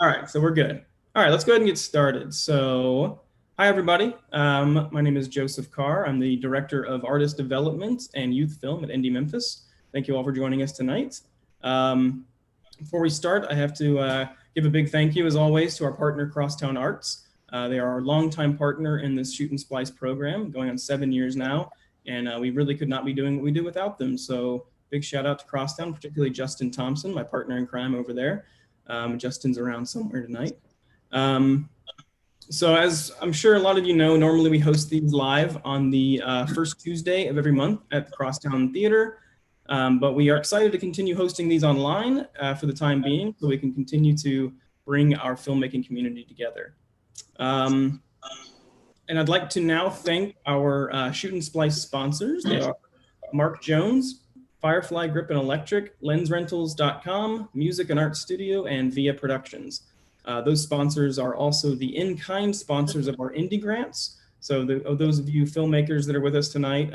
All right, so we're good. All right, let's go ahead and get started. So, hi everybody. My name is Joseph Carr. I'm the Director of Artist Development and Youth Film at Indie Memphis. Thank you all for joining us tonight. Before we start, I have to give a big thank you, as always, to our partner, Crosstown Arts. They are our longtime partner in this Shoot and Splice program, going on 7 years now, and we really could not be doing what we do without them. So, big shout out to Crosstown, particularly Justin Thompson, my partner in crime over there. Justin's around somewhere tonight. So as I'm sure a lot of you know, normally we host these live on the first Tuesday of every month at the Crosstown Theater. But we are excited to continue hosting these online for the time being, so we can continue to bring our filmmaking community together. And I'd like to now thank our Shoot and Splice sponsors. They are Mark Jones, Firefly Grip and Electric, LensRentals.com, Music and Art Studio, and Via Productions. Those sponsors are also the in-kind sponsors of our Indie Grants. So those of you filmmakers that are with us tonight,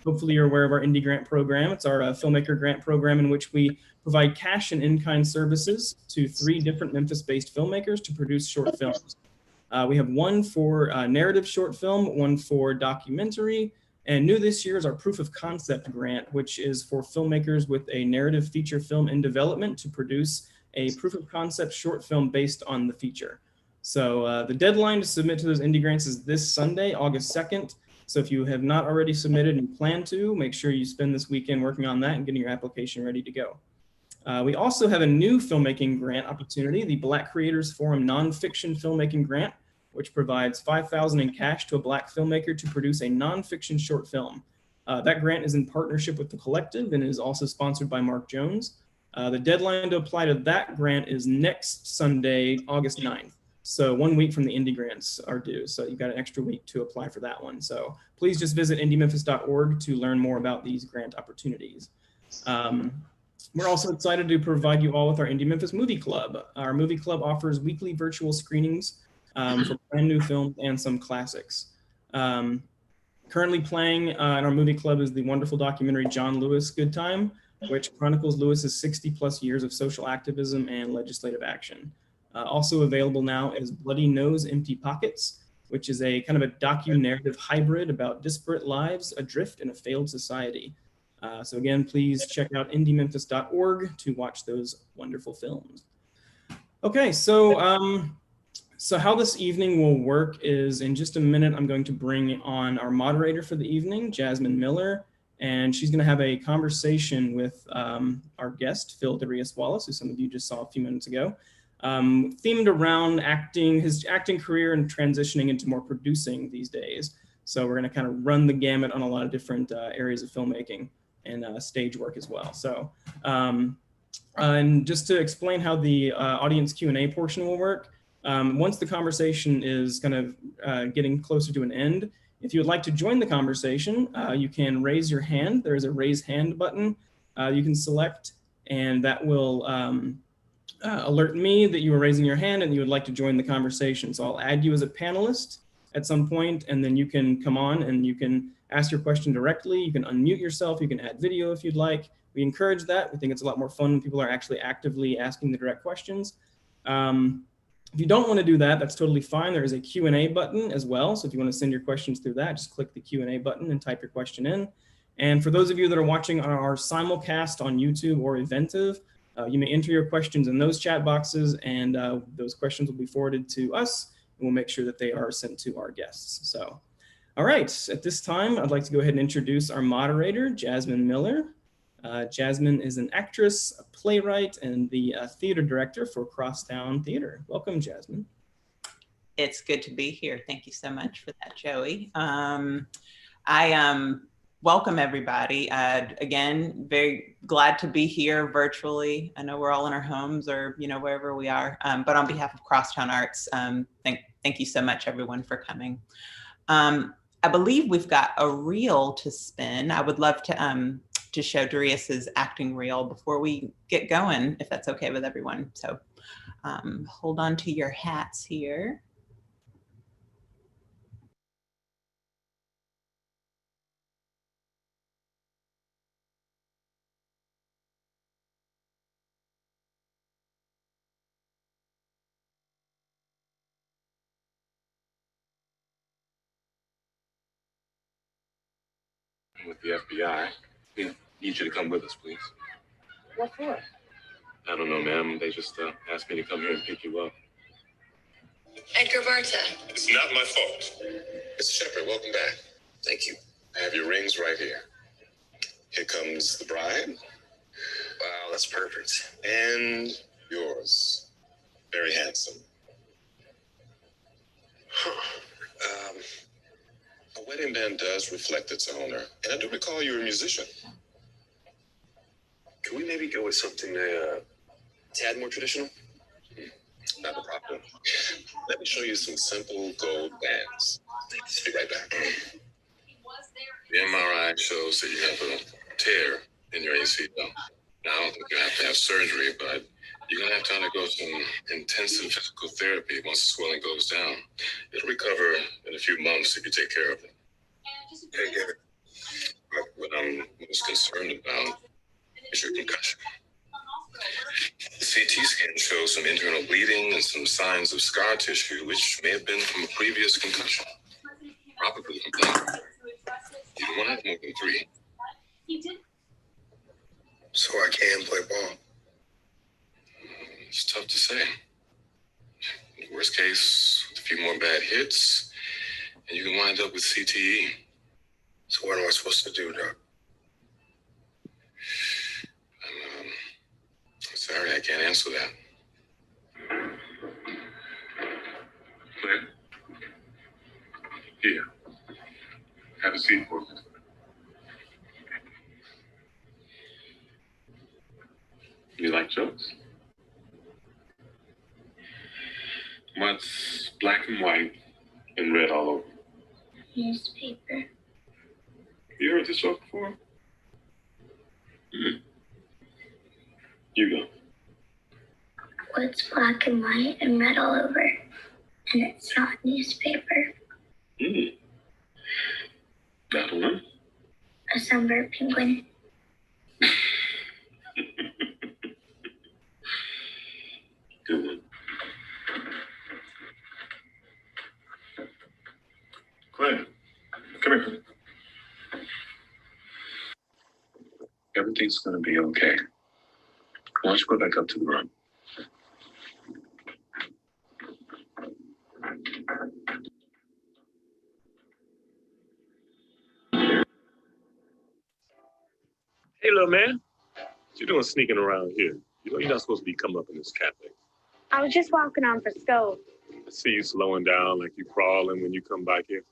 hopefully you're aware of our Indie Grant program. It's our filmmaker grant program in which we provide cash and in-kind services to 3 different Memphis-based filmmakers to produce short films. We have one for narrative short film, one for documentary, and new this year is our proof of concept grant, which is for filmmakers with a narrative feature film in development to produce a proof of concept short film based on the feature. So the deadline to submit to those indie grants is this Sunday, August 2nd. So if you have not already submitted and plan to, make sure you spend this weekend working on that and getting your application ready to go. We also have a new filmmaking grant opportunity, the Black Creators Forum Nonfiction Filmmaking Grant, which provides $5,000 in cash to a Black filmmaker to produce a nonfiction short film. That grant is in partnership with The Collective and is also sponsored by Mark Jones. The deadline to apply to that grant is next Sunday, August 9th. So 1 week from the indie grants are due. So you've got an extra week to apply for that one. So please just visit indiememphis.org to learn more about these grant opportunities. We're also excited to provide you all with our Indie Memphis Movie Club. Our movie club offers weekly virtual screenings for brand new films and some classics. Currently playing in our movie club is the wonderful documentary John Lewis Good Time, which chronicles Lewis's 60 plus years of social activism and legislative action. Also available now is Bloody Nose, Empty Pockets, which is a kind of a docu-narrative hybrid about disparate lives adrift in a failed society. So again, please check out indiememphis.org to watch those wonderful films. Okay, so how this evening will work is in just a minute, I'm going to bring on our moderator for the evening, Jasmine Miller, and she's going to have a conversation with our guest, Phil Darius Wallace, who some of you just saw a few minutes ago, themed around his acting career and transitioning into more producing these days. So we're going to kind of run the gamut on a lot of different areas of filmmaking and stage work as well. So, and just to explain how the audience Q&A portion will work, once the conversation is kind of getting closer to an end, if you would like to join the conversation, you can raise your hand. There is a raise hand button you can select, and that will alert me that you are raising your hand and you would like to join the conversation. So I'll add you as a panelist at some point, and then you can come on and you can ask your question directly. You can unmute yourself. You can add video if you'd like. We encourage that. We think it's a lot more fun when people are actually actively asking the direct questions. If you don't want to do that, that's totally fine. There is a Q&A button as well. So if you want to send your questions through that, just click the Q&A button and type your question in. And for those of you that are watching our simulcast on YouTube or Eventive, you may enter your questions in those chat boxes, and those questions will be forwarded to us, and we'll make sure that they are sent to our guests. So, all right, at this time, I'd like to go ahead and introduce our moderator, Jasmine Miller. Jasmine is an actress, a playwright, and the theater director for Crosstown Theater. Welcome, Jasmine. It's good to be here. Thank you so much for that, Joey. I welcome everybody. Again, very glad to be here virtually. I know we're all in our homes or wherever we are, but on behalf of Crosstown Arts, thank you so much, everyone, for coming. I believe we've got a reel to spin. I would love to show Darius's acting reel before we get going, if that's okay with everyone. So hold on to your hats here. with the FBI. Yeah, need you to come with us, please. What for? I don't know, ma'am. They just asked me to come here and pick you up. Edgar Barta. It's not my fault. Mr. Shepard, welcome back. Thank you. I have your rings right here. Here comes the bride. Wow, that's perfect. And yours. Very handsome. Huh. A wedding band does reflect its owner. And I do recall you're a musician. Can we maybe go with something a tad more traditional? Not a problem. Let me show you some simple gold bands. Be right back. The MRI shows that you have a tear in your ACL. Now, I don't think you have to have surgery, but you're going to have to undergo some intensive physical therapy once the swelling goes down. It'll recover in a few months if you take care of it. Okay, get it. But what I'm most concerned about is your concussion. The CT scan shows some internal bleeding and some signs of scar tissue, which may have been from a previous concussion. Probably from that. You don't want to have more than 3. So I can play ball. It's tough to say. In the worst case, with a few more bad hits, and you can wind up with CTE. So what am I supposed to do, Doc? I'm sorry, I can't answer that. Claire? Here. Have a seat for me. You like jokes? What's black and white and red all over? Newspaper. You heard this joke before? You go. What's black and white and red all over? And it's not newspaper. I don't know. A sunbird penguin. Good one. Claire, come here. Everything's gonna be okay. Why don't you go back up to the room? Hey, little man. What you doing sneaking around here? You know you're not supposed to be coming up in this cafe. I was just walking on for school. I see you slowing down like you crawling when you come back here.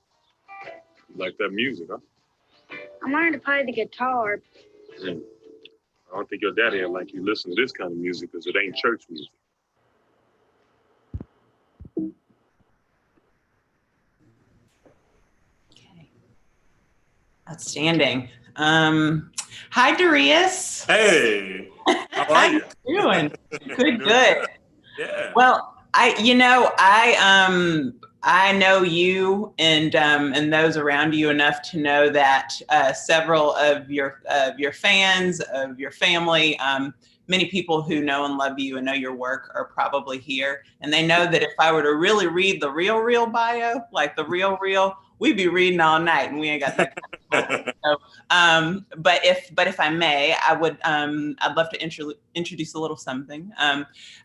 You like that music, huh? I wanted to play the guitar. I don't think your daddy would like you listen to this kind of music because it ain't church music. Okay. Outstanding. Hi, Darius. Hey, how are you? Doing? Good. Yeah. Well, I know you and those around you enough to know that several of your fans, of your family, many people who know and love you and know your work are probably here, and they know that if I were to really read the real bio, like the real, we'd be reading all night, and we ain't got that kind of time. So, but if I may, I'd love to introduce a little something.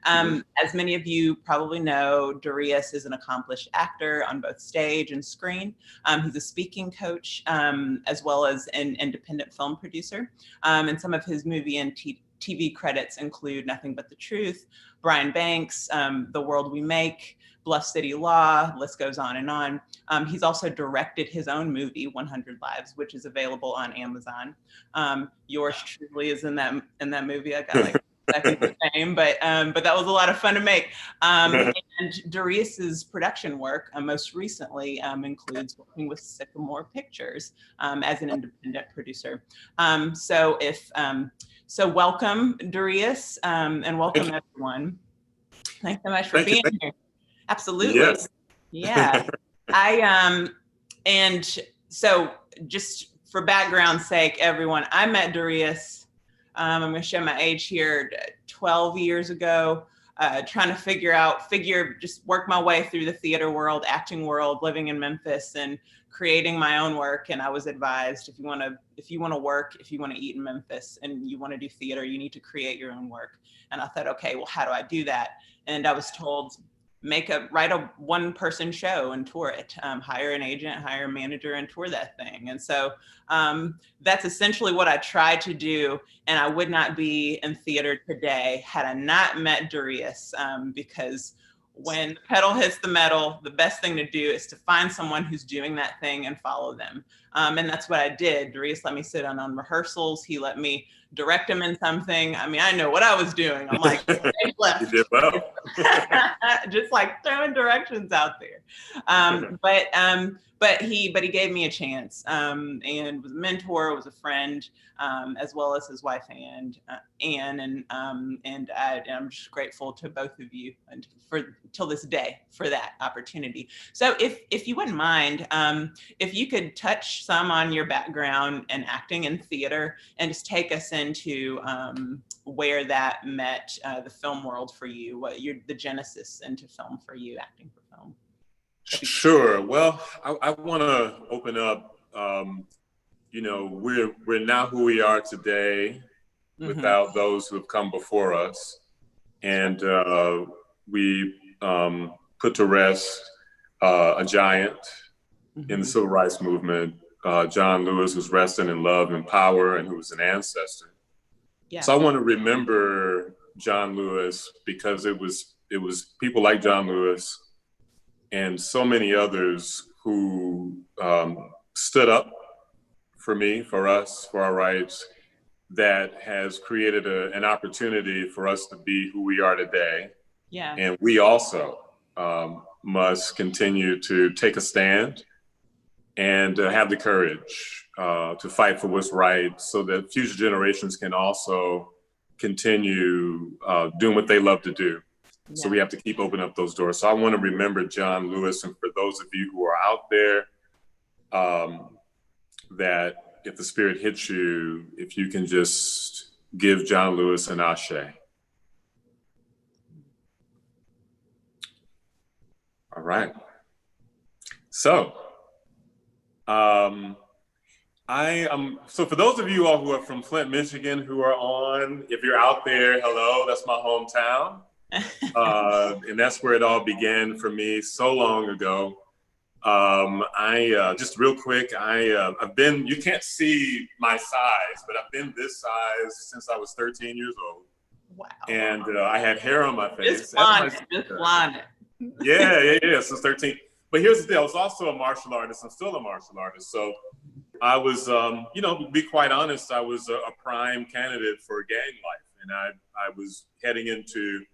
As many of you probably know, Darius is an accomplished actor on both stage and screen. He's a speaking coach, as well as an independent film producer. And some of his movie and TV credits include Nothing But the Truth, Brian Banks, The World We Make, Bluff City Law, list goes on and on. He's also directed his own movie, 100 Lives, which is available on Amazon. Yours truly is in that movie. I got like seconds of fame, but that was a lot of fun to make. And Darius's production work, most recently, includes working with Sycamore Pictures as an independent producer. So welcome, Darius, and welcome everyone. Thanks so much for being here. Absolutely. Yes. Yeah. And so just for background's sake, everyone, I met Darius, I'm going to show my age here, 12 years ago. trying to just work my way through the theater world, acting world, living in Memphis and creating my own work. And I was advised, if you want to work, if you want to eat in Memphis and you want to do theater, you need to create your own work. And I thought, okay, well, how do I do that? And I was told, write a one-person show and tour it. Hire an agent, hire a manager, and tour that thing. And so that's essentially what I tried to do. And I would not be in theater today had I not met Darius, because when the pedal hits the metal, the best thing to do is to find someone who's doing that thing and follow them. And that's what I did. Darius let me sit on rehearsals. He let me direct him in something. I mean, I know what I was doing. I'm like, left. You did well. Just like throwing directions out there. But he gave me a chance, and was a mentor, was a friend, as well as his wife Anne, and I'm just grateful to both of you and till this day for that opportunity. So if you wouldn't mind, if you could touch some on your background in acting and theater, and just take us into where that met the film world for you, the genesis into film for you, acting for film. Sure. Well, I want to open up. We're not who we are today without those who have come before us, and we put to rest a giant in the civil rights movement, John Lewis, who's resting in love and power, and who was an ancestor. Yeah. So I want to remember John Lewis because it was people like John Lewis and so many others who stood up for me, for us, for our rights, that has created an opportunity for us to be who we are today. Yeah. And we also must continue to take a stand and have the courage to fight for what's right so that future generations can also continue doing what they love to do. Yeah. So we have to keep opening up those doors. So I want to remember John Lewis, and for those of you who are out there, that if the spirit hits you, if you can just give John Lewis an ashe. All right. So, so for those of you all who are from Flint, Michigan, who are on, if you're out there, hello, that's my hometown. And that's where it all began for me so long ago. Just real quick, I've been, you can't see my size, but I've been this size since I was 13 years old. Wow. And I had hair on my face. Just blonde. Yeah, since 13. But here's the deal, I was also a martial artist. I'm still a martial artist. So I was, to be quite honest, I was a prime candidate for gang life. And I was heading into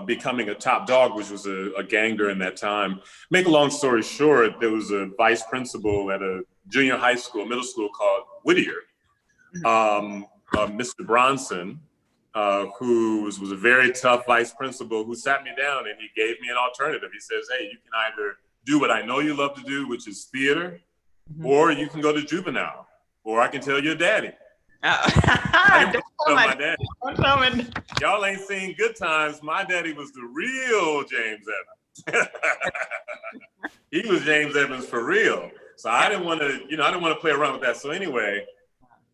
becoming a top dog, which was a gang during that time. Make a long story short, there was a vice principal at a junior high school, middle school called Whittier, Mr. Bronson, who was a very tough vice principal, who sat me down and he gave me an alternative. He says, hey, you can either do what I know you love to do, which is theater, or you can go to juvenile, or I can tell your daddy. Don't tell my daddy. Y'all ain't seen Good Times. My daddy was the real James Evans. He was James Evans for real. So I didn't want to, play around with that. So anyway,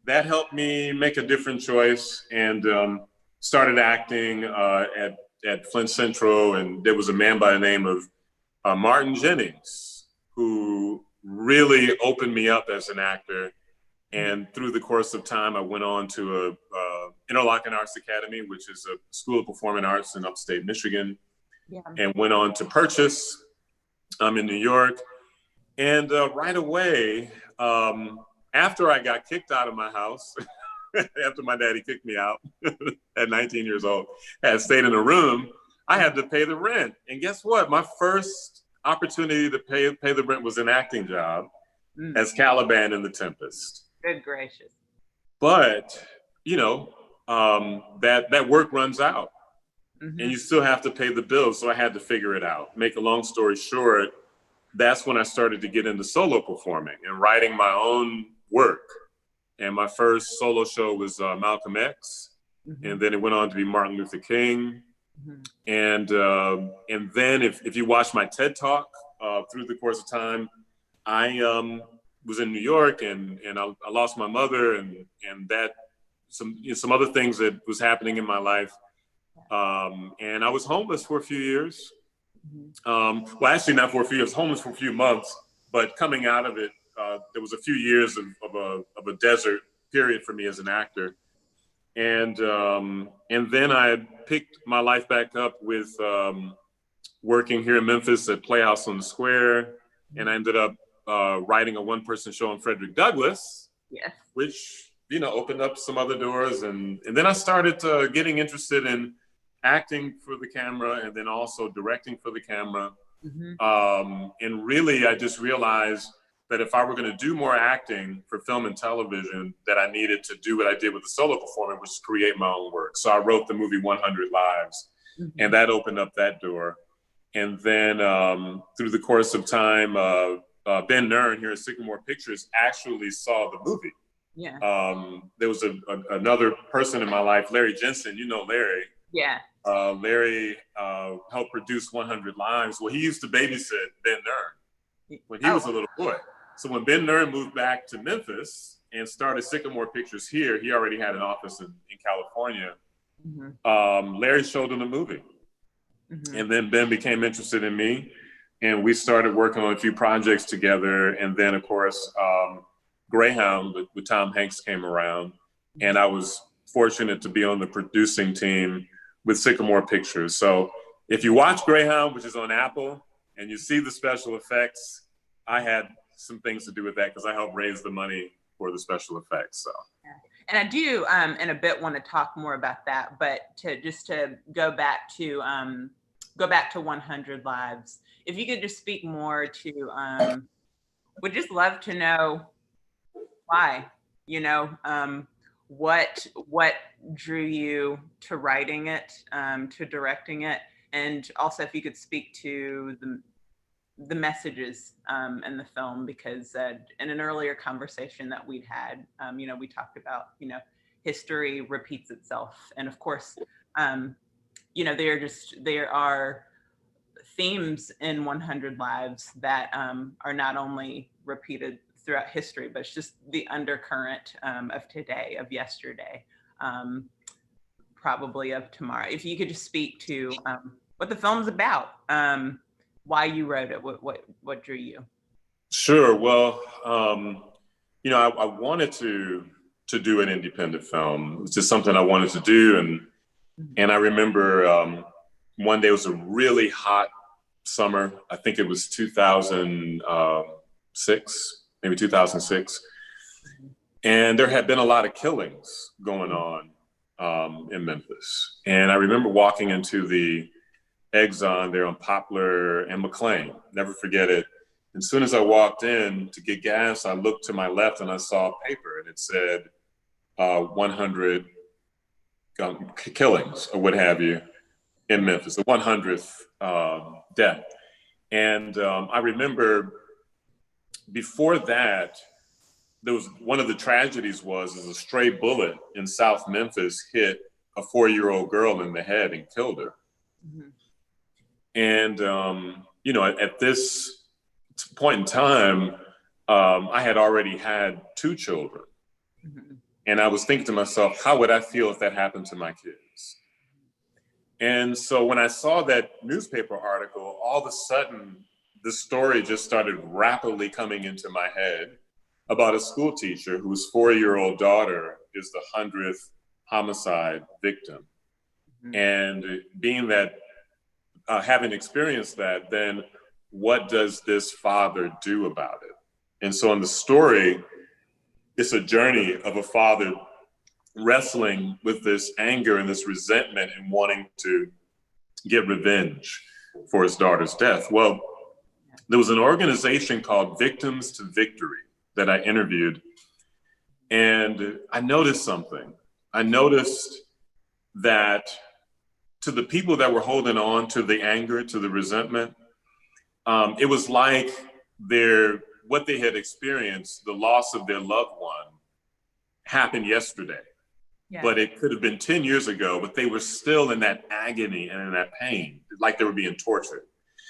that helped me make a different choice and started acting at Flint Central. And there was a man by the name of Martin Jennings, who really opened me up as an actor. And through the course of time, I went on to Interlochen Arts Academy, which is a school of performing arts in upstate Michigan, and went on to Purchase in New York. And right away, after I got kicked out of my house, after my daddy kicked me out at 19 years old, had stayed in a room, I had to pay the rent. And guess what? My first opportunity to pay the rent was an acting job as Caliban in The Tempest. Good gracious. But, that work runs out and you still have to pay the bills. So I had to figure it out. Make a long story short, that's when I started to get into solo performing and writing my own work. And my first solo show was Malcolm X. And then it went on to be Martin Luther King. And then if you watch my TED Talk through the course of time, I was in New York and I lost my mother and that some other things that was happening in my life. And I was homeless for a few years. Well, actually not for a few years, homeless for a few months, but coming out of it, there was a few years of a desert period for me as an actor. And then I picked my life back up with working here in Memphis at Playhouse on the Square. And I ended up writing a one-person show on Frederick Douglass, Yes. which, opened up some other doors. And then I started getting interested in acting for the camera and then also directing for the camera. And really, I just realized that if I were going to do more acting for film and television, that I needed to do what I did with the solo performance, which is create my own work. So I wrote the movie 100 Lives, and that opened up that door. And then through the course of time, Ben Nern here at Sycamore Pictures actually saw the movie. Yeah. There was another person in my life, Larry Jensen. You know Larry. Yeah. Larry helped produce 100 Lives. Well, he used to babysit Ben Nern when he was a little boy. So when Ben Nern moved back to Memphis and started Sycamore Pictures here, he already had an office in California. Larry showed him the movie. And then Ben became interested in me and we started working on a few projects together. And then of course, Greyhound with Tom Hanks came around and I was fortunate to be on the producing team with Sycamore Pictures. So if you watch Greyhound, which is on Apple, and you see the special effects, I had some things to do with that because I helped raise the money for the special effects. So. And I do in a bit want to talk more about that, but to go back to 100 Lives, if you could just speak more to, would just love to know why, what drew you to writing it, to directing it, and also if you could speak to the messages in the film, because in an earlier conversation that we'd had, we talked about, history repeats itself. And of course, there are themes in 100 Lives that are not only repeated throughout history, but it's just the undercurrent of today, of yesterday, probably of tomorrow. If you could just speak to what the film's about, why you wrote it, what drew you? Sure. Well, I wanted to do an independent film. It was just something I wanted to do, and I remember one day it was a really hot summer. I think it was 2006, maybe 2006, and there had been a lot of killings going on in Memphis. And I remember walking into the Exxon there on Poplar and McLean, never forget it. As soon as I walked in to get gas, I looked to my left and I saw a paper and it said 100 killings or what have you in Memphis, the 100th death. And I remember before that, there was one of the tragedies was a stray bullet in South Memphis hit a 4-year-old girl in the head and killed her. And, at this point in time, I had already had 2 children. And I was thinking to myself, how would I feel if that happened to my kids? And so when I saw that newspaper article, all of a sudden, the story just started rapidly coming into my head about a school teacher whose 4-year-old daughter is the 100th homicide victim. And being that, having experienced that, then what does this father do about it? And so in the story, it's a journey of a father wrestling with this anger and this resentment and wanting to get revenge for his daughter's death. Well, there was an organization called Victims to Victory that I interviewed, and I noticed something. I noticed that to the people that were holding on to the anger, to the resentment, it was like what they had experienced, the loss of their loved one, happened yesterday. Yeah. but it could have been 10 years ago, but they were still in that agony and in that pain, like they were being tortured.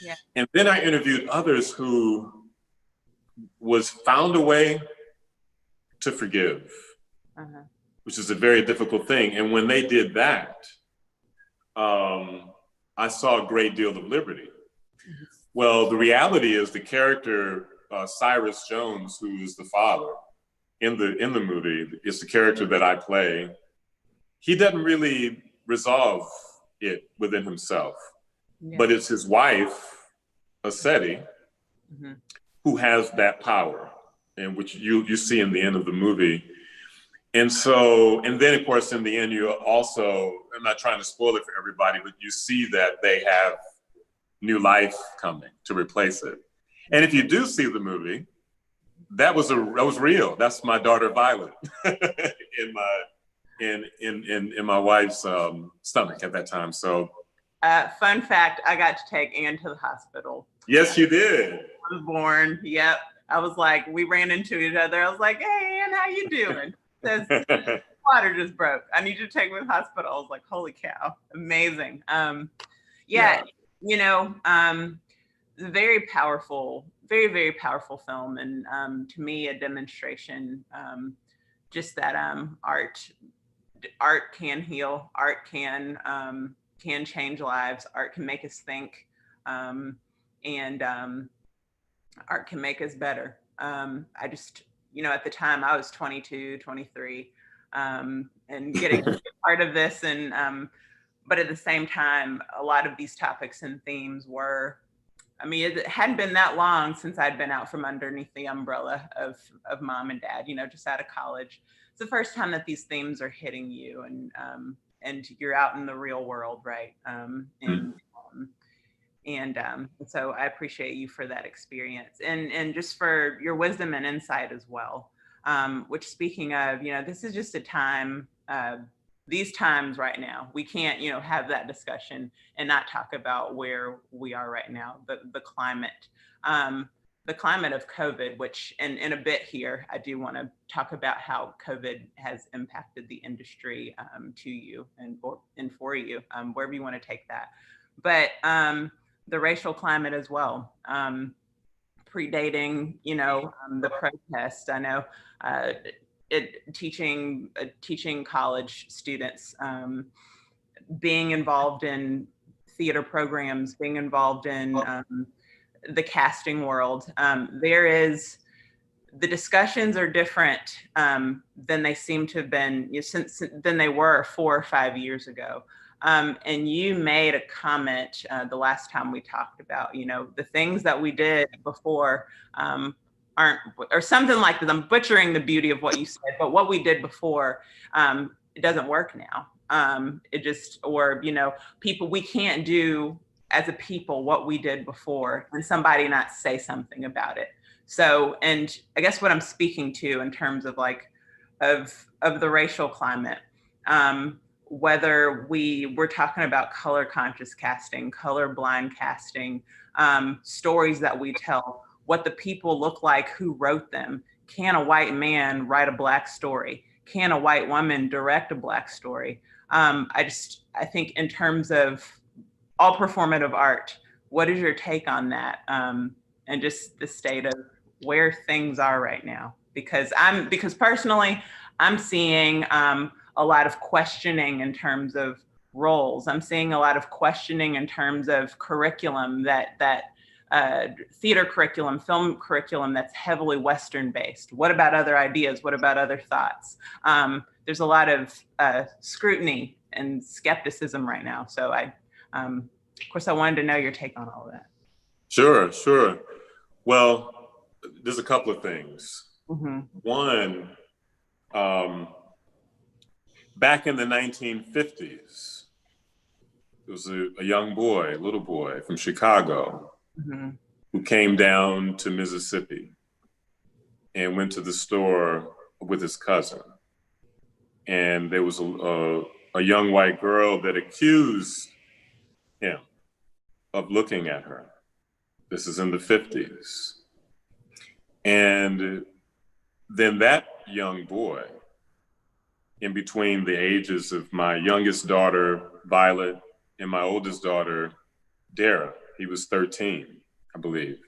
Yeah. And then I interviewed others who found a way to forgive, which is a very difficult thing. And when they did that, I saw a great deal of liberty. Well, the reality is the character Cyrus Jones, who is the father in the movie, is the character that I play. He doesn't really resolve it within himself, but it's his wife, Aceti, who has that power, and which you see in the end of the movie. And then of course, in the end, you also, I'm not trying to spoil it for everybody, but you see that they have new life coming to replace it. And if you do see the movie, that was real. That's my daughter Violet in my wife's stomach at that time. So, fun fact: I got to take Anne to the hospital. Yes, you did. I was born. Yep. I was like, we ran into each other. I was like, "Hey, Anne, how you doing?" Says, water just broke. I need you to take me to the hospital. I was like, holy cow, amazing. You know, very powerful, very, very powerful film. And to me, a demonstration, just that art can heal, art can change lives, art can make us think, and art can make us better. I just, you know, at the time I was 22, 23, and getting to be part of this. And, but at the same time, a lot of these topics and themes were, I mean, it hadn't been that long since I'd been out from underneath the umbrella of mom and dad, you know, just out of college. It's the first time that these themes are hitting you, and you're out in the real world, right? And so I appreciate you for that experience, and just for your wisdom and insight as well. Which, speaking of, you know, this is just a time, these times right now, we can't, you know, have that discussion and not talk about where we are right now, the climate of COVID, which in a bit here, I do want to talk about how COVID has impacted the industry to you and for you, wherever you want to take that. But the racial climate as well, predating, you know, the protests. I know teaching college students, being involved in theater programs, being involved in the casting world. The discussions are different than they seem to have been, you know, than they were 4 or 5 years ago. And you made a comment the last time we talked about, you know, the things that we did before aren't, or something like that. I'm butchering the beauty of what you said, but what we did before, it doesn't work now. It just, or, you know, we can't do as a people what we did before and somebody not say something about it. So, and I guess what I'm speaking to in terms of like, of the racial climate, whether we're talking about color conscious casting, color blind casting, stories that we tell, what the people look like who wrote them. Can a white man write a Black story? Can a white woman direct a Black story? I think in terms of all performative art, what is your take on that? And just the state of where things are right now? Because personally, I'm seeing a lot of questioning in terms of roles. I'm seeing a lot of questioning in terms of curriculum, that theater curriculum, film curriculum that's heavily Western based. What about other ideas? What about other thoughts? There's a lot of scrutiny and skepticism right now. So of course, I wanted to know your take on all of that. Sure. Well, there's a couple of things. Mm-hmm. One, back in the 1950s, there was a young boy, a little boy from Chicago, mm-hmm. who came down to Mississippi and went to the store with his cousin. And there was a young white girl that accused him of looking at her. This is in the 50s. And then that young boy in between the ages of my youngest daughter, Violet, and my oldest daughter, Dara. He was 13, I believe.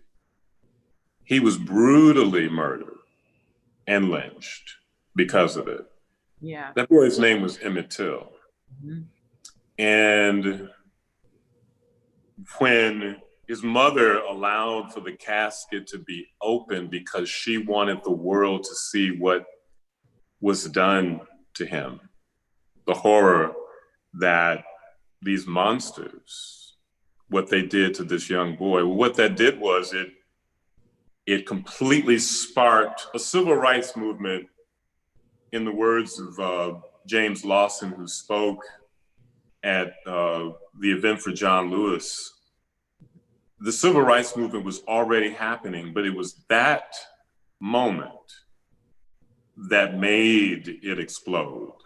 He was brutally murdered and lynched because of it. Yeah. That boy's name was Emmett Till. Mm-hmm. And when his mother allowed for the casket to be open because she wanted the world to see what was done to him, the horror that these monsters, what they did to this young boy. What that did was it completely sparked a civil rights movement, in the words of James Lawson, who spoke at the event for John Lewis. The civil rights movement was already happening, but it was that moment that made it explode.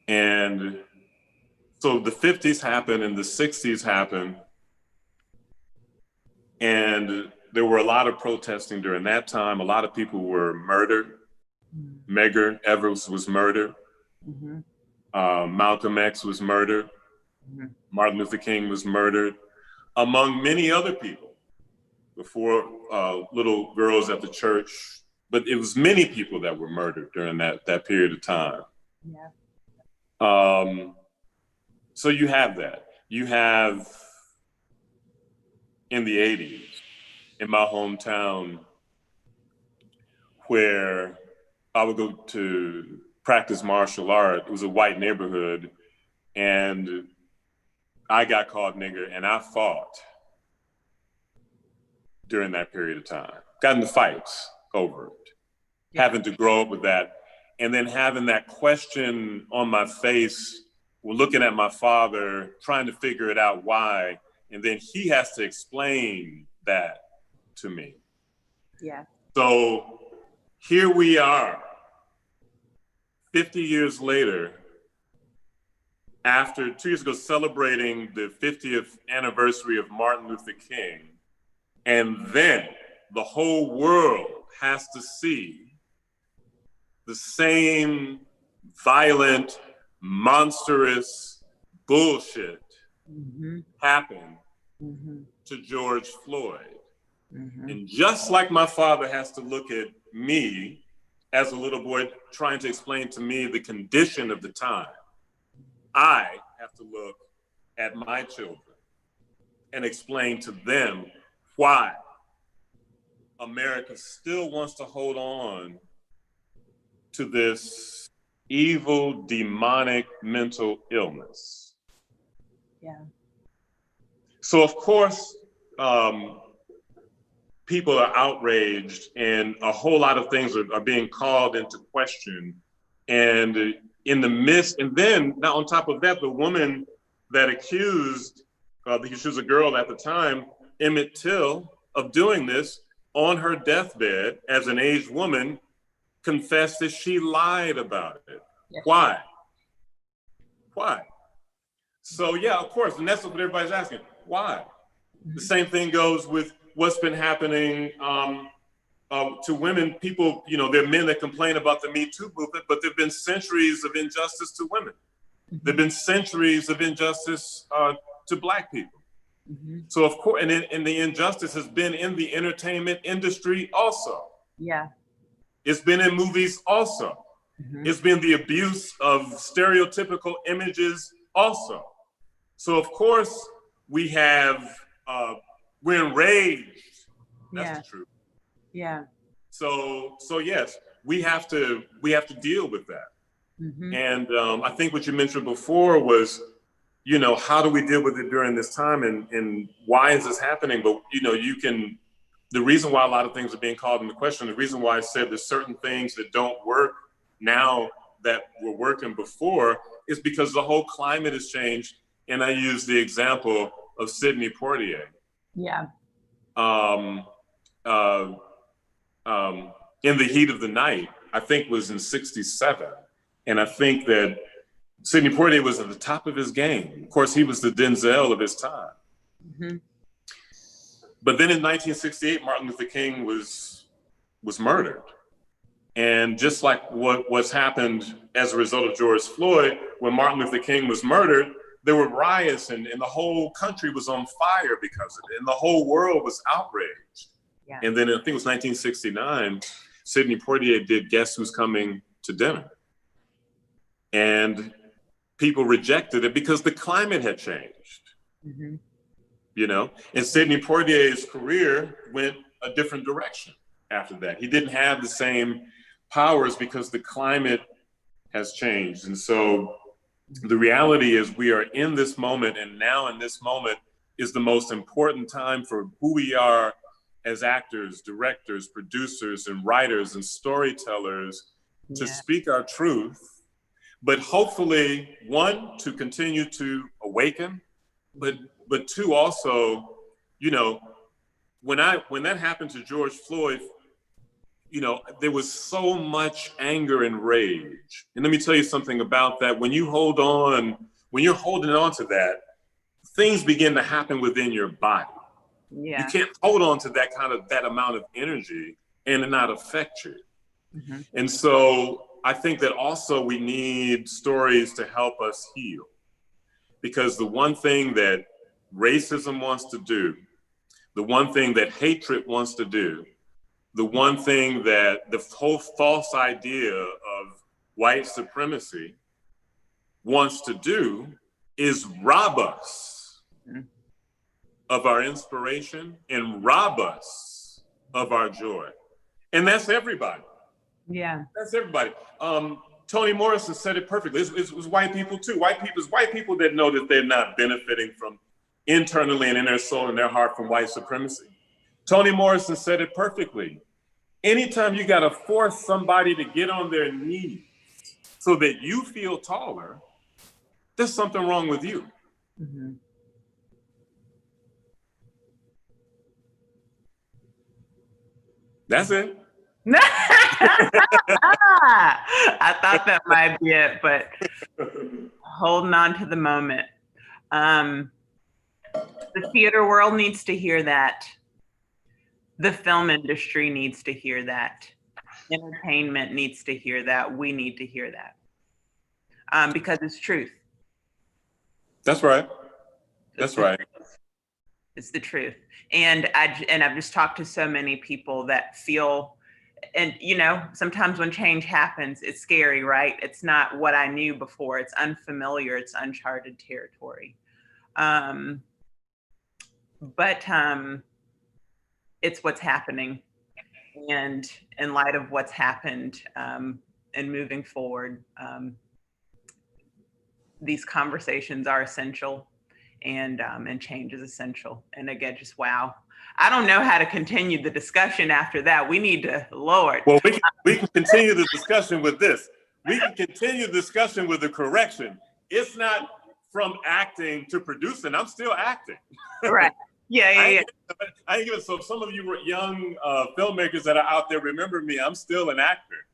And so the 50s happened and the 60s happened. And there were a lot of protesting during that time. A lot of people were murdered. Medgar Evers was murdered. Mm-hmm. Malcolm X was murdered. Mm-hmm. Martin Luther King was murdered, among many other people. Before little girls at the church, but it was many people that were murdered during that period of time. Yeah. So you have that. You have, in the 80s, in my hometown, where I would go to practice martial art. It was a white neighborhood, and I got called nigger, and I fought during that period of time. Got into fights over it. Yeah. Having to grow up with that, and then having that question on my face, looking at my father, trying to figure it out why, and then he has to explain that to me. Yeah. So here we are, 50 years later, after 2 years ago, celebrating the 50th anniversary of Martin Luther King. And then the whole world has to see the same violent, monstrous bullshit happen to George Floyd. And just like my father has to look at me as a little boy trying to explain to me the condition of the time, I have to look at my children and explain to them why America still wants to hold on to this evil, demonic mental illness. Yeah. So of course, people are outraged and a whole lot of things are being called into question. And in the midst, and then now on top of that, the woman that accused, because she was a girl at the time, Emmett Till, of doing this on her deathbed as an aged woman, confessed that she lied about it. Yes. Why? Why? So yeah, of course, and that's what everybody's asking. Why? The same thing goes with what's been happening to women. People, you know, there are men that complain about the Me Too movement, but there've been centuries of injustice to women. There've been centuries of injustice to Black people. So of course, and the injustice has been in the entertainment industry also. Yeah. It's been in movies also. It's been the abuse of stereotypical images also. So of course we have, we're enraged. That's the truth. Yeah. So yes, we have to deal with that. And I think what you mentioned before was, you know, how do we deal with it during this time and why is this happening? But, you know, the reason why a lot of things are being called into question, the reason why I said there's certain things that don't work now that were working before is because the whole climate has changed. And I use the example of Sidney Poitier. Yeah. In the Heat of the Night, I think was in '67. And I think that Sidney Poitier was at the top of his game. Of course, he was the Denzel of his time. But then in 1968, Martin Luther King was murdered. And just like what's happened as a result of George Floyd, when Martin Luther King was murdered, there were riots and the whole country was on fire because of it. And the whole world was outraged. Yeah. And then I think it was 1969, Sidney Poitier did Guess Who's Coming to Dinner? And people rejected it because the climate had changed, you know? And Sidney Poitier's career went a different direction after that. He didn't have the same powers because the climate has changed. And so the reality is we are in this moment, and now in this moment is the most important time for who we are as actors, directors, producers, and writers and storytellers to speak our truth, but hopefully, one, to continue to awaken, but two, also, you know, when that happened to George Floyd, you know, there was so much anger and rage. And let me tell you something about that. When you're holding on to that, things begin to happen within your body. Yeah. You can't hold on to that amount of energy and it not affect you. And so I think that also we need stories to help us heal. Because the one thing that racism wants to do, the one thing that hatred wants to do, the one thing that the whole false idea of white supremacy wants to do is rob us of our inspiration and rob us of our joy. And that's everybody. Yeah. That's everybody. Toni Morrison said it perfectly. It was white people too. It's white people that know that they're not benefiting from internally and in their soul and their heart from white supremacy. Toni Morrison said it perfectly. Anytime you got to force somebody to get on their knees so that you feel taller, there's something wrong with you. That's it. I thought that might be it, but holding on to the moment. The theater world needs to hear that. The film industry needs to hear that. Entertainment needs to hear that. We need to hear that. Because it's truth. That's right. That's right. It's the truth. And I've just talked to so many people that feel, and you know, sometimes when change happens, it's scary, right? It's not what I knew before. It's unfamiliar. It's uncharted territory. But it's what's happening. And in light of what's happened and moving forward, these conversations are essential, and change is essential. And again, just wow. I don't know how to continue the discussion after that. We need to, Lord. Well, we can continue the discussion with this. We can continue the discussion with the correction. It's not from acting to producing. I'm still acting. Right. Yeah. I ain't giving, so some of you young filmmakers that are out there, remember me, I'm still an actor.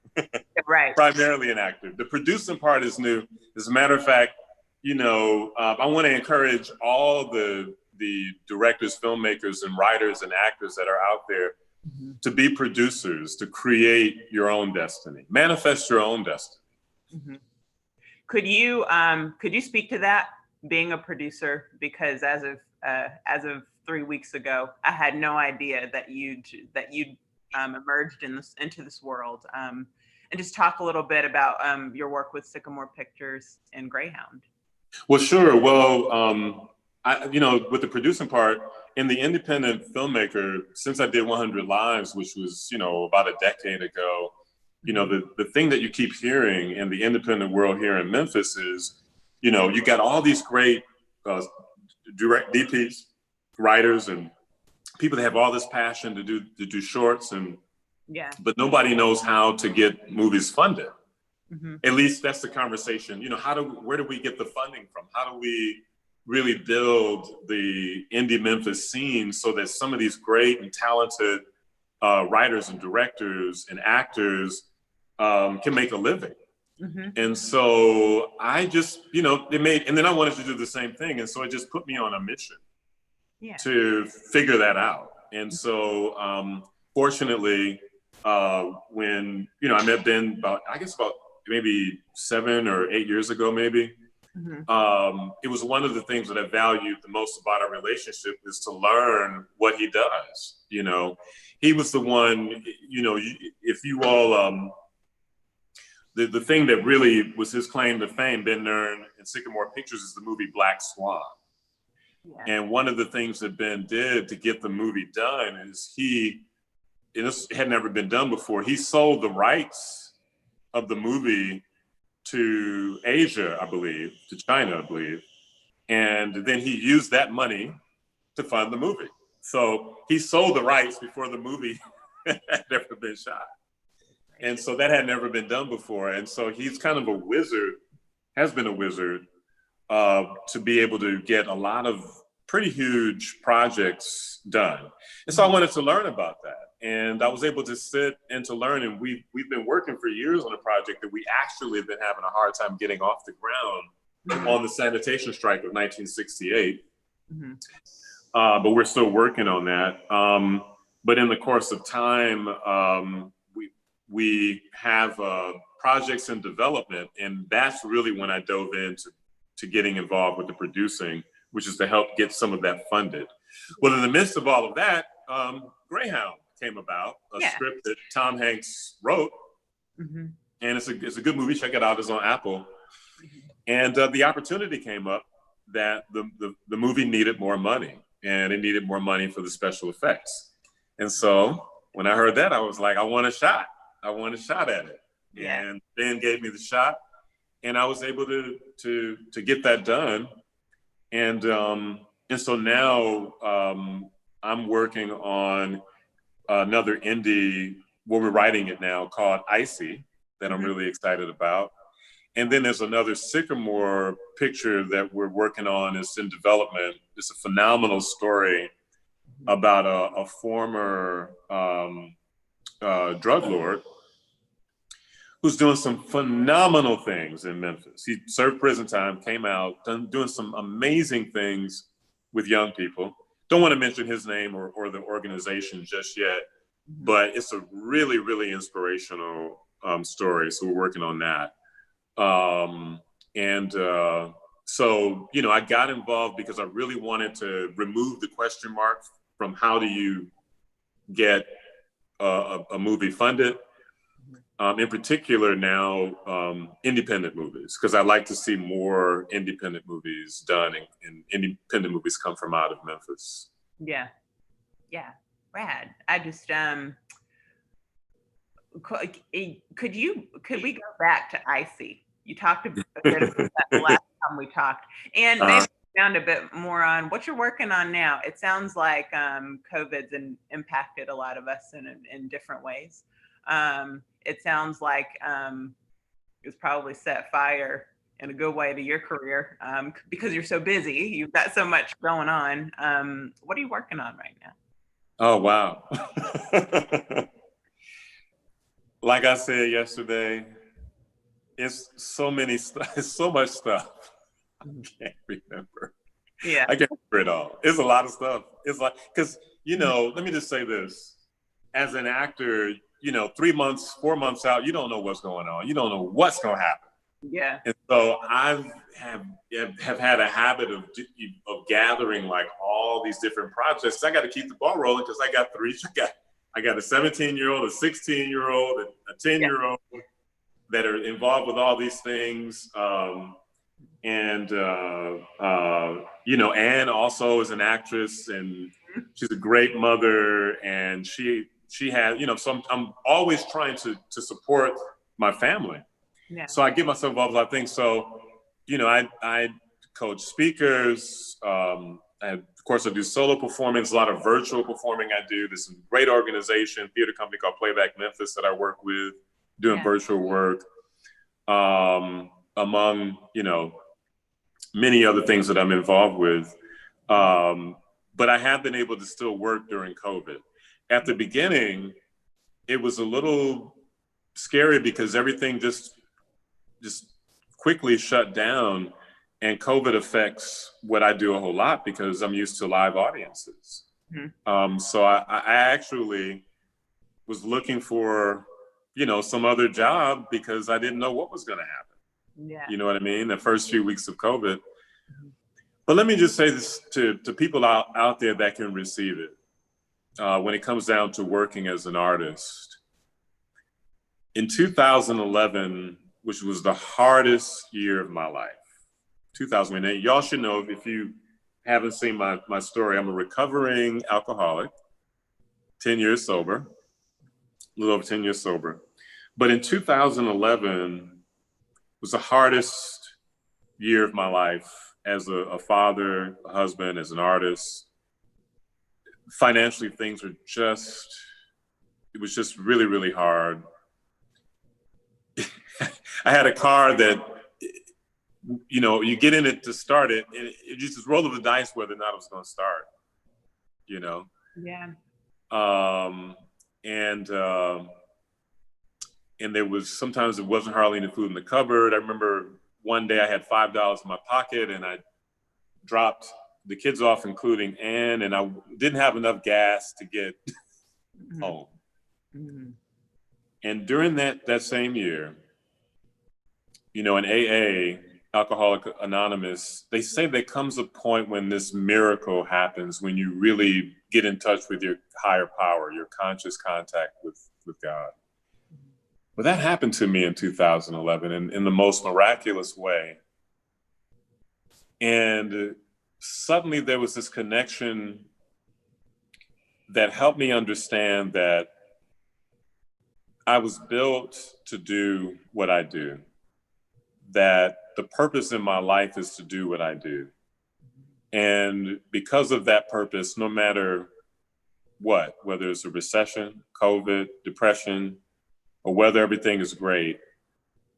Right. Primarily an actor. The producing part is new. As a matter of fact, you know, I want to encourage all the directors, filmmakers, and writers and actors that are out there to be producers, to create your own destiny, manifest your own destiny. Could you speak to that, being a producer? Because as of 3 weeks ago, I had no idea that you'd emerged into this world. And just talk a little bit about your work with Sycamore Pictures and Greyhound. Well, sure. Well, with the producing part, in the independent filmmaker, since I did 100 Lives, which was, you know, about a decade ago, you know, the thing that you keep hearing in the independent world here in Memphis is, you know, you got all these great direct DPs, writers, and people that have all this passion to do shorts, and but nobody knows how to get movies funded. At least that's the conversation. You know, where do we get the funding from? How do we really build the indie Memphis scene so that some of these great and talented writers and directors and actors can make a living? And so I just, you know, and then I wanted to do the same thing. And so it just put me on a mission to figure that out. And so fortunately, when, you know, I met Ben about maybe 7 or 8 years ago, maybe. It was one of the things that I valued the most about our relationship is to learn what he does. You know, he was the one, you know, if you all, the thing that really was his claim to fame, Ben Nern and Sycamore Pictures, is the movie Black Swan. Yeah. And one of the things that Ben did to get the movie done is and this had never been done before, he sold the rights of the movie to Asia, I believe, to China, I believe. And then he used that money to fund the movie. So he sold the rights before the movie had ever been shot. And so that had never been done before. And so he's kind of a wizard, has been a wizard, to be able to get a lot of pretty huge projects done. And so I wanted to learn about that. And I was able to sit and to learn. And we've been working for years on a project that we actually have been having a hard time getting off the ground on the sanitation strike of 1968. But we're still working on that. But in the course of time, we have projects in development, and that's really when I dove into getting involved with the producing, which is to help get some of that funded. Well, in the midst of all of that, Greyhound came about, a script that Tom Hanks wrote, and it's a good movie. Check it out; it's on Apple. And the opportunity came up that the movie needed more money, and it needed more money for the special effects. And so when I heard that, I was like, I want a shot. I want a shot at it. Yeah. And Ben gave me the shot, and I was able to get that done. And so now I'm working on another indie, well, we're writing it now, called Icy, that I'm really excited about. And then there's another Sycamore picture that we're working on. It's in development. It's a phenomenal story about a former drug lord who's doing some phenomenal things in Memphis. He served prison time, came out, doing some amazing things with young people. Don't want to mention his name or the organization just yet, but it's a really, really inspirational story. So we're working on that. So, you know, I got involved because I really wanted to remove the question mark from how do you get a movie funded. In particular now, independent movies, because I like to see more independent movies done and independent movies come from out of Memphis. Yeah, rad. I just, could we go back to Icy? You talked a bit about that the last time we talked, and maybe expand a bit more on what you're working on now. It sounds like COVID's impacted a lot of us in different ways. It sounds like it's probably set fire in a good way to your career because you're so busy. You've got so much going on. What are you working on right now? Oh, wow. Like I said yesterday, it's so much stuff. I can't remember. Yeah. I can't remember it all. It's a lot of stuff. It's like, because, you know, let me just say this. As an actor, you know, 3 months, 4 months out, you don't know what's going on. You don't know what's going to happen. Yeah. And so I have had a habit of gathering like all these different projects. I got to keep the ball rolling because I got three. I got a 17-year-old, a 16-year-old, and a 10-year-old that are involved with all these things. You know, Anne also is an actress, and she's a great mother, and she has, you know, so I'm always trying to support my family. Yeah. So I give myself involved in a lot of things. So, you know, I coach speakers. Of course, I do solo performance, a lot of virtual performing I do. There's some great organization, theater company called Playback Memphis that I work with, doing virtual work, among, you know, many other things that I'm involved with. But I have been able to still work during COVID. At the beginning, it was a little scary because everything just quickly shut down, and COVID affects what I do a whole lot because I'm used to live audiences. So I actually was looking for, some other job because I didn't know what was going to happen. Yeah. You know what I mean? The first few weeks of COVID. But let me just say this to people out there that can receive it. When it comes down to working as an artist, in 2011, which was the hardest year of my life, 2008, y'all should know, if you haven't seen my story, I'm a recovering alcoholic, 10 years sober, a little over 10 years sober. But in 2011 was the hardest year of my life as a father, a husband, as an artist. Financially, things were it was just really, really hard. I had a car that, you get in it to start it, and it just roll of the dice whether or not it was going to start, Yeah. And there was, sometimes there wasn't hardly any food in the cupboard. I remember one day I had $5 in my pocket and I dropped the kids off, including Anne, and I didn't have enough gas to get home. Mm-hmm. And during that same year, in AA, Alcoholics Anonymous, they say there comes a point when this miracle happens, when you really get in touch with your higher power, your conscious contact with God. Well, that happened to me in 2011 in the most miraculous way. And suddenly there was this connection that helped me understand that I was built to do what I do, that the purpose in my life is to do what I do. And because of that purpose, no matter what, whether it's a recession, COVID, depression, or whether everything is great,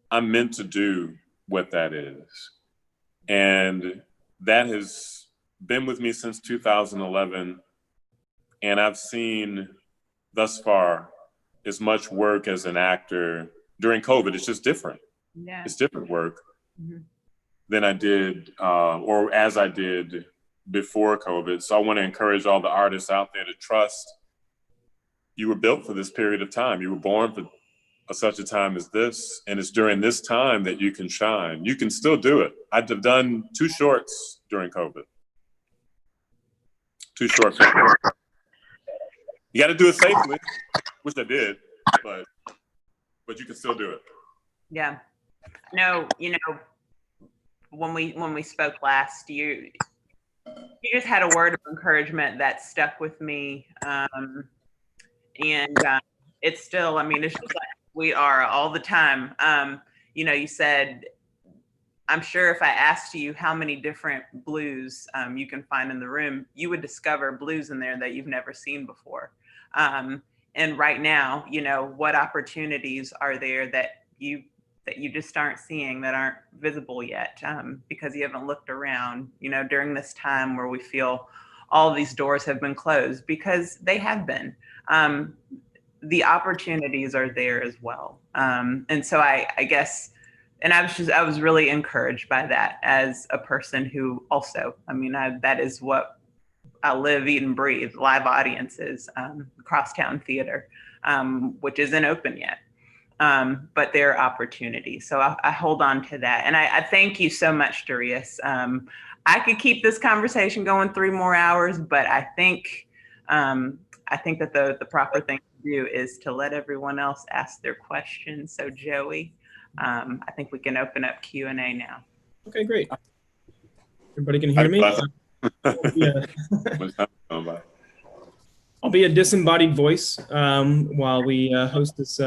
I'm meant to do what that is. And that has been with me since 2011. And I've seen thus far as much work as an actor during COVID. It's just different. Yeah. It's different work than I did, or as I did before COVID. So I want to encourage all the artists out there to trust you were built for this period of time. You were born for such a time as this, and it's during this time that you can shine. You can still do it. I've done 2 shorts during COVID. 2 short films. You got to do it safely, which I did, but you can still do it. Yeah. No, when we spoke last, you just had a word of encouragement that stuck with me, and it's still, it's just like we are all the time. You said, I'm sure if I asked you how many different blues you can find in the room, you would discover blues in there that you've never seen before. And right now, what opportunities are there that you just aren't seeing, that aren't visible yet, because you haven't looked around, during this time where we feel all these doors have been closed, because they have been. The opportunities are there as well. And so I guess, and I was really encouraged by that as a person who also, that is what I live, eat, and breathe, live audiences, Crosstown Theater, which isn't open yet. But there are opportunities. So I hold on to that. And I thank you so much, Darius. I could keep this conversation going 3 more hours, but I think that the proper thing to do is to let everyone else ask their questions. So Joey, I think we can open up Q&A now. Okay, great. Everybody can hear me? Yeah. I'll be a disembodied voice while we host this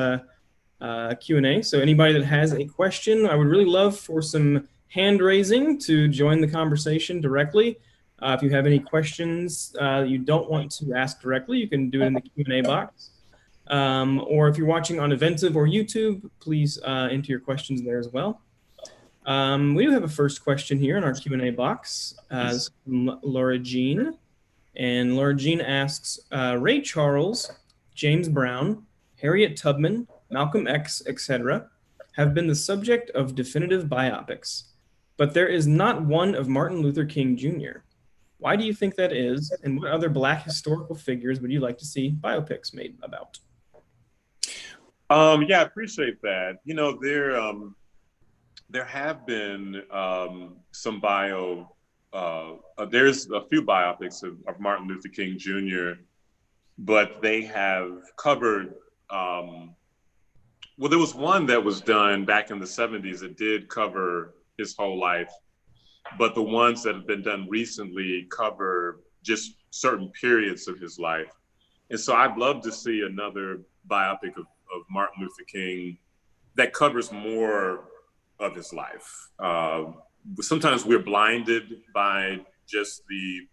Q&A. So anybody that has a question, I would really love for some hand raising to join the conversation directly. If you have any questions you don't want to ask directly, you can do it in the Q&A box. Or if you're watching on Eventive or YouTube, please enter your questions there as well. We do have a first question here in our Q&A box from Laura Jean. And Laura Jean asks, Ray Charles, James Brown, Harriet Tubman, Malcolm X, etc., have been the subject of definitive biopics, but there is not one of Martin Luther King Jr. Why do you think that is, and what other Black historical figures would you like to see biopics made about? Yeah, I appreciate that. You know, there have been some there's a few biopics of Martin Luther King Jr., but they have covered, well, there was one that was done back in the 70s that did cover his whole life, but the ones that have been done recently cover just certain periods of his life. And so I'd love to see another biopic of Martin Luther King that covers more of his life. Sometimes we're blinded by just the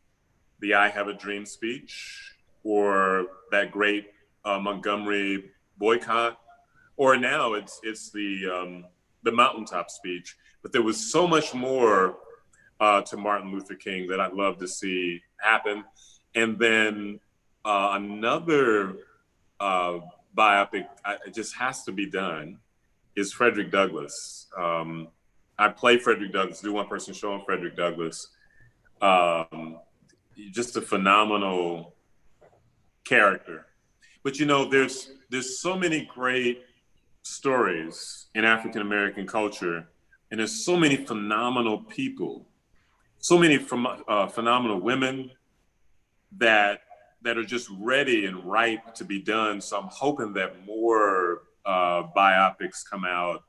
"I Have a Dream" speech, or that great Montgomery boycott, or now it's the mountaintop speech. But there was so much more to Martin Luther King that I'd love to see happen. And then another biopic, it just has to be done, is Frederick Douglass. I play Frederick Douglass, do one person show on Frederick Douglass. Just a phenomenal character. But you know, there's so many great stories in African American culture, and there's so many phenomenal people, so many phenomenal women that are just ready and ripe to be done. So I'm hoping that more biopics come out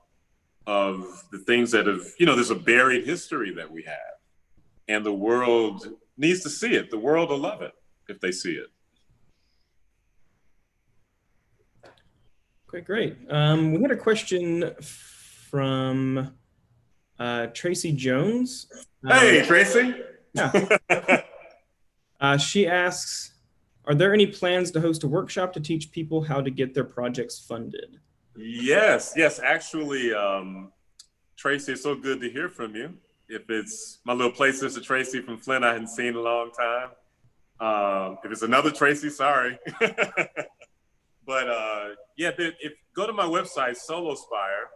of the things that have, you know, there's a buried history that we have, and the world needs to see it. The world will love it if they see it. Okay, great. We had a question from Tracy Jones. Hey, Tracy. Yeah. She asks, are there any plans to host a workshop to teach people how to get their projects funded? Yes. Actually, Tracy, it's so good to hear from you. If it's my little play sister Tracy from Flint, I hadn't seen in a long time. If it's another Tracy, sorry. But yeah, if go to my website, SoloSpire,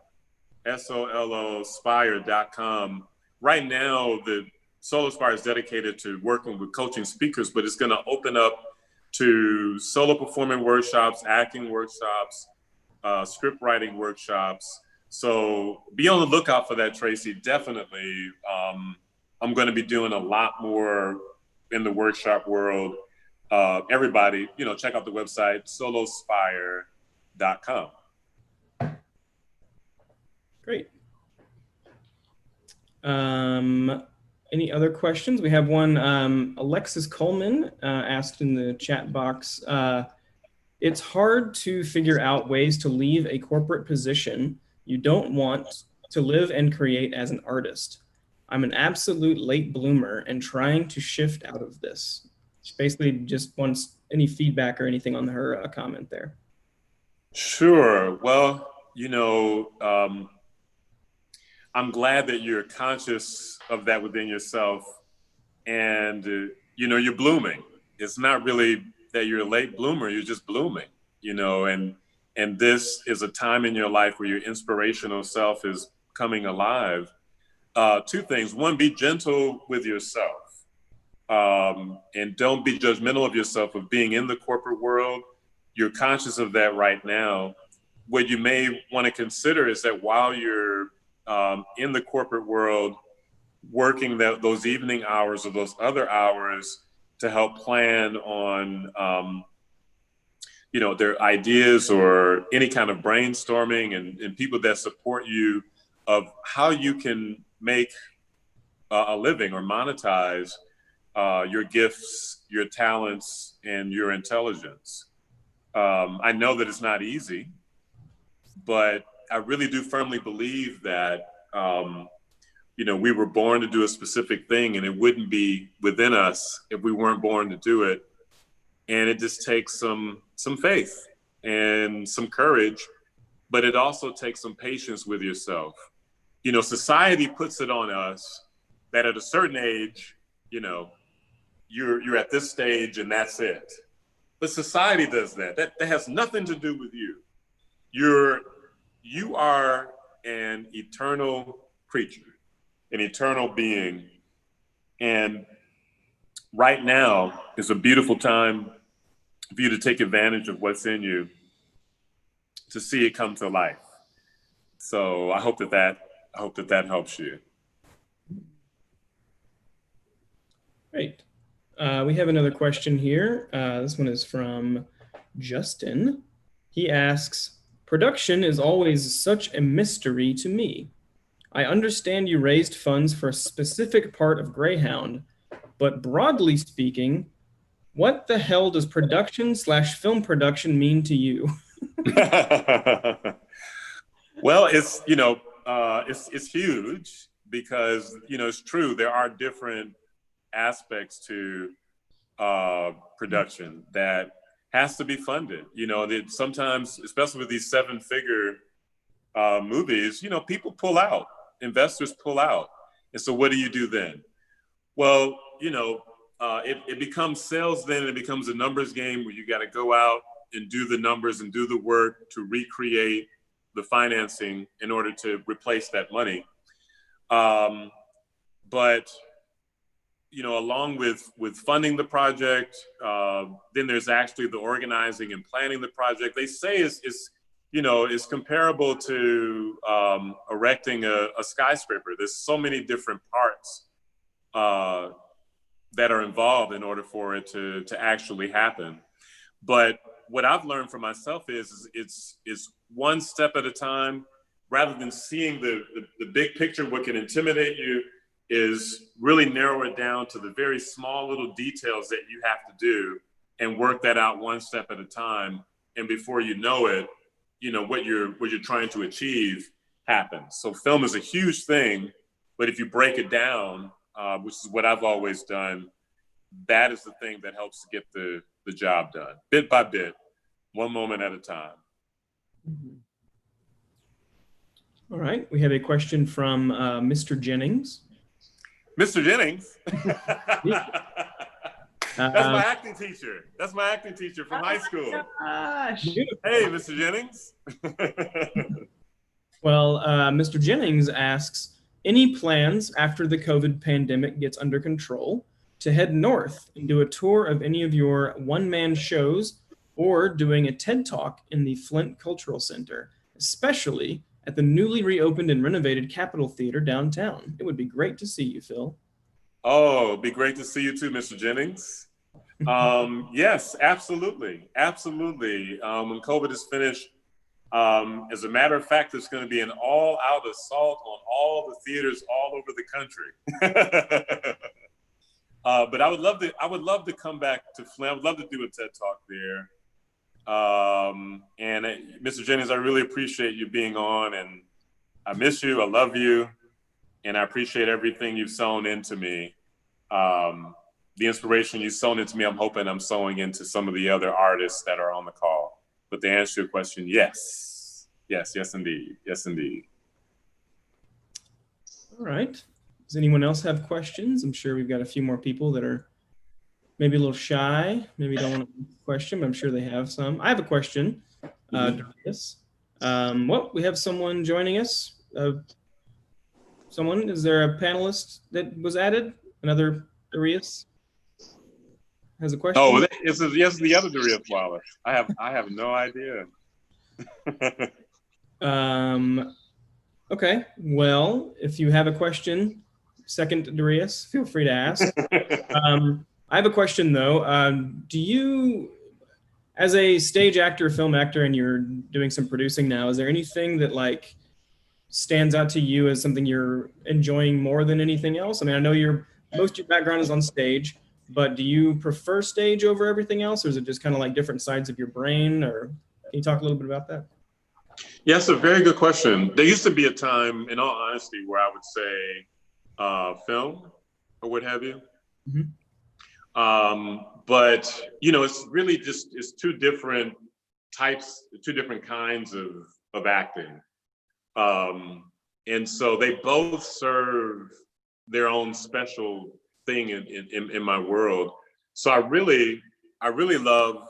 SoloSpire.com. Right now, the SoloSpire is dedicated to working with coaching speakers, but it's going to open up to solo performing workshops, acting workshops, script writing workshops. So be on the lookout for that, Tracy. Definitely. I'm going to be doing a lot more in the workshop world. Everybody, you know, check out the website, SoloSpire.com. Great. Any other questions? We have one. Alexis Coleman asked in the chat box, it's hard to figure out ways to leave a corporate position you don't want to live and create as an artist. I'm an absolute late bloomer and trying to shift out of this. She basically just wants any feedback or anything on her comment there. Sure. Well, you know, I'm glad that you're conscious of that within yourself, and you know, you're blooming. It's not really that you're a late bloomer, you're just blooming, you know, and this is a time in your life where your inspirational self is coming alive. Two things. One, be gentle with yourself, and don't be judgmental of yourself of being in the corporate world. You're conscious of that right now. What you may want to consider is that while you're in the corporate world, working those evening hours or those other hours to help plan on, you know, their ideas or any kind of brainstorming and people that support you of how you can make a living or monetize your gifts, your talents, and your intelligence. I know that it's not easy, but I really do firmly believe that, you know, we were born to do a specific thing, and it wouldn't be within us if we weren't born to do it. And it just takes some faith and some courage, but it also takes some patience with yourself. You know, society puts it on us that at a certain age, you know, you're at this stage and that's it. But society does that. That has nothing to do with you. You are an eternal creature, an eternal being. And right now is a beautiful time for you to take advantage of what's in you. to see it come to life. So I hope that helps you. Great. We have another question here. This one is from Justin. He asks, production is always such a mystery to me. I understand you raised funds for a specific part of Greyhound, but broadly speaking, what the hell does production/film production mean to you? Well, it's, it's huge because, it's true. There are different aspects to production that has to be funded. That sometimes, especially with these 7-figure movies, people pull out, investors pull out. And so what do you do then? Well, it becomes sales then, and it becomes a numbers game where you got to go out and do the numbers and do the work to recreate the financing in order to replace that money. But along with funding the project, then there's actually the organizing and planning the project. They say is comparable to erecting a skyscraper. There's so many different parts that are involved in order for it to actually happen. But what I've learned for myself is it's one step at a time. Rather than seeing the big picture, what can intimidate you is really narrow it down to the very small little details that you have to do and work that out one step at a time. And before you know it, what you're trying to achieve happens. So film is a huge thing, but if you break it down, which is what I've always done, that is the thing that helps to get the job done, bit by bit, one moment at a time. All right, we have a question from Mr. Jennings. Mr. Jennings? That's my acting teacher. That's my acting teacher from high school. Gosh. Hey, Mr. Jennings. Well, Mr. Jennings asks, any plans after the COVID pandemic gets under control to head north and do a tour of any of your one-man shows or doing a TED Talk in the Flint Cultural Center, especially at the newly reopened and renovated Capitol Theater downtown? It would be great to see you, Phil. Oh, it'd be great to see you too, Mr. Jennings. Yes, absolutely. Absolutely. When COVID is finished, as a matter of fact, there's going to be an all-out assault on all the theaters all over the country. But I would love to come back to Flint. I would love to do a TED Talk there. And Mr. Jennings, I really appreciate you being on, and I miss you. I love you. And I appreciate everything you've sown into me. The inspiration you've sown into me, I'm hoping I'm sowing into some of the other artists that are on the call. But to answer your question, yes. Yes, indeed. Yes, indeed. All right. Does anyone else have questions? I'm sure we've got a few more people that are maybe a little shy, maybe don't want to ask a question, but I'm sure they have some. I have a question. Darius. Well, we have someone joining us. Is there a panelist that was added? Another Darius has a question? Oh, yes, the other Darius Wallace. I have no idea. Okay, well, if you have a question, second Darius, feel free to ask. I have a question though. Do you, as a stage actor, film actor, and you're doing some producing now, is there anything that like stands out to you as something you're enjoying more than anything else? I mean, I know most of your background is on stage, but do you prefer stage over everything else, or is it just kind of like different sides of your brain? Or can you talk a little bit about that? Yes, a very good question. There used to be a time, in all honesty, where I would say film or what have you. Mm-hmm. But it's really it's two different types, two different kinds of acting. And so they both serve their own special thing in my world. So I really love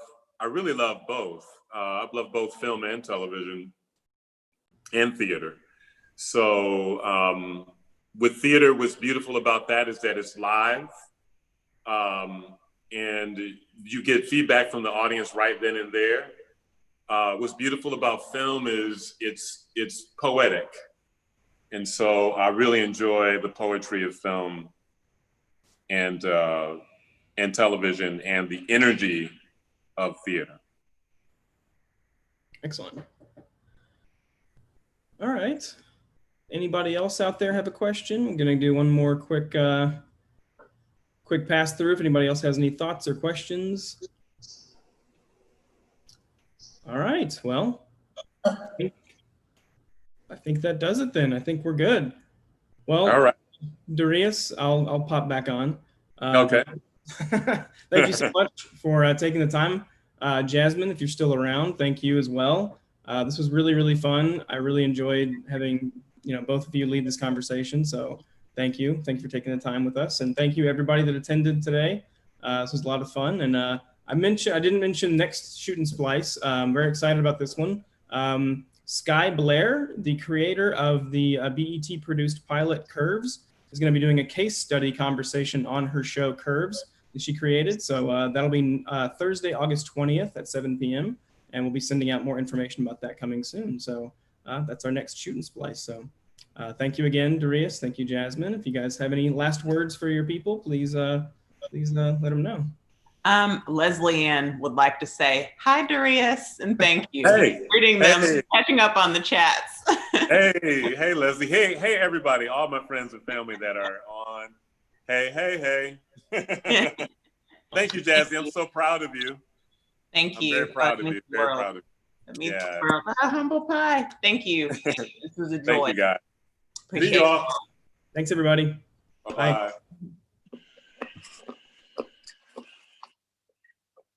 both. I've loved both film and television and theater. So with theater, what's beautiful about that is that it's live. And you get feedback from the audience right then and there. what's beautiful about film is it's poetic. And so I really enjoy the poetry of film and television and the energy of theater. Excellent. All right. Anybody else out there have a question? I'm going to do one more quick pass through if anybody else has any thoughts or questions. All right. Well, I think that does it then. I think we're good. Well, All right. Darius, I'll pop back on. Okay. Thank you so much for taking the time. Jasmine, if you're still around, thank you as well. This was really, really fun. I really enjoyed having both of you lead this conversation. So thank you. Thank you for taking the time with us. And thank you everybody that attended today. This was a lot of fun. And I didn't mention next Shoot and Splice. I'm very excited about this one. Sky Blair, the creator of the BET produced pilot Curves, is going to be doing a case study conversation on her show Curves that she created. So that'll be Thursday, August 20th at 7 p.m. And we'll be sending out more information about that coming soon. So that's our next Shoot and Splice. So thank you again, Darius. Thank you, Jasmine. If you guys have any last words for your people, please let them know. Leslie Ann would like to say hi, Darius, and thank you. Hey, Reading them, hey. catching up on the chats. Hey, Leslie. Hey, everybody, all my friends and family that are on. Hey. Thank you, Jazzy. I'm so proud of you. Thank you. I'm very proud of you. Very proud of you. It means Yeah. the world. Humble pie. Thank you. This was a joy. Thank you, guys. Appreciate See y'all. Thanks, everybody. Bye-bye. Bye.